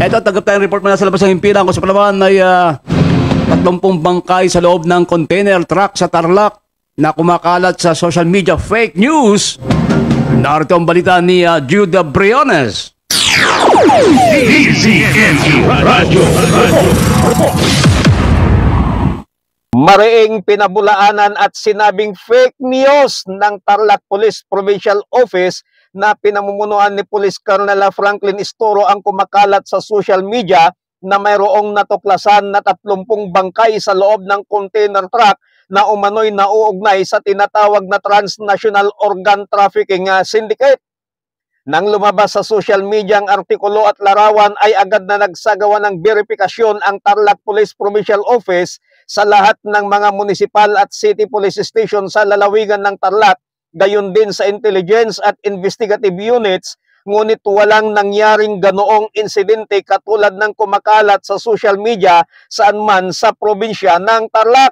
Ito, tagap tayong report mula sa labas ng himpilan. Kung sa Palawan ay 30 bangkay sa loob ng container truck sa Tarlac na kumakalat sa social media fake news. Narito ang balita ni Judah Briones. Mariing pinabulaanan at sinabing fake news ng Tarlac Police Provincial Office na pinamumunuan ni Police Colonel Franklin Istoro ang kumakalat sa social media na mayroong natuklasan na 30 bangkay sa loob ng container truck na umano'y nauugnay sa tinatawag na transnational organ trafficking syndicate. Nang lumabas sa social media ang artikulo at larawan ay agad na nagsagawa ng verifikasyon ang Tarlac Police Provincial Office sa lahat ng mga municipal at city police station sa lalawigan ng Tarlac, gayon din sa intelligence at investigative units, ngunit walang nangyaring ganoong insidente katulad ng kumakalat sa social media saan man sa probinsya ng Tarlac.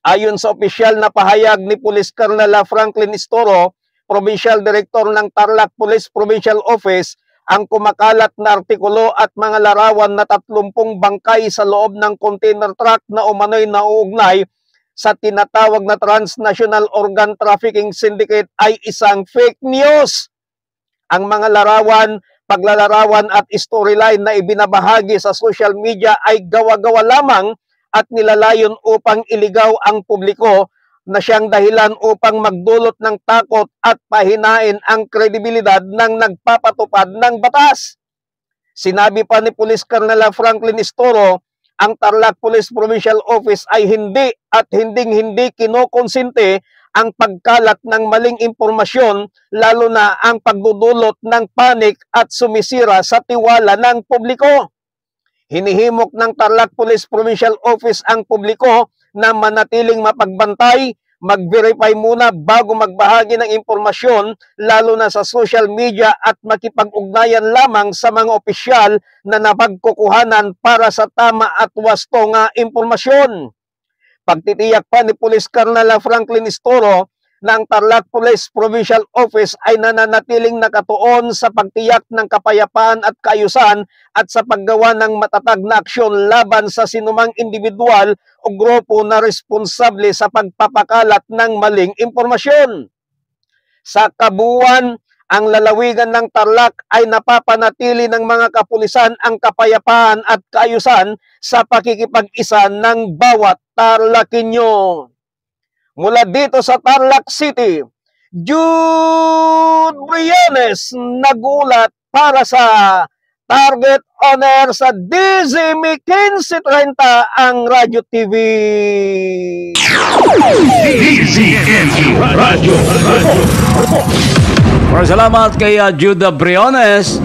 Ayon sa opisyal na pahayag ni Police Colonel Franklin Istoro, Provincial Director ng Tarlac Police Provincial Office, ang kumakalat na artikulo at mga larawan na 30 bangkay sa loob ng container truck na umano'y nauugnay sa tinatawag na transnational organ trafficking syndicate ay isang fake news. Ang mga larawan, paglalarawan at storyline na ibinabahagi sa social media ay gawa-gawa lamang at nilalayon upang iligaw ang publiko na siyang dahilan upang magdulot ng takot at pahinain ang kredibilidad ng nagpapatupad ng batas. Sinabi pa ni Police Colonel Franklin Istoro, ang Tarlac Police Provincial Office ay hindi at hinding-hindi kinokonsente ang pagkalat ng maling impormasyon, lalo na ang pagdudulot ng panik at sumisira sa tiwala ng publiko. Hinihimok ng Tarlac Police Provincial Office ang publiko na manatiling mapagbantay, mag-verify muna bago magbahagi ng impormasyon, lalo na sa social media, at makipag-ugnayan lamang sa mga opisyal na napagkukuhanan para sa tama at wastong impormasyon. Pagtitiyak pa ni Police Colonel Franklin Istoro na ang Tarlac Police Provincial Office ay nananatiling nakatuon sa pagtiyak ng kapayapaan at kaayusan at sa paggawa ng matatag na aksyon laban sa sinumang individual o grupo na responsable sa pagpapakalat ng maling impormasyon. Sa kabuuan, ang lalawigan ng Tarlac ay napapanatili ng mga kapulisan ang kapayapaan at kaayusan sa pakikipag-isa ng bawat Tarlacenyo. Mula dito sa Tarlac City, Jude Briones nagulat para sa Target Owner sa DZME 1530 ang Radyo TV. DZME Radyo. Salamat kay Judah Briones.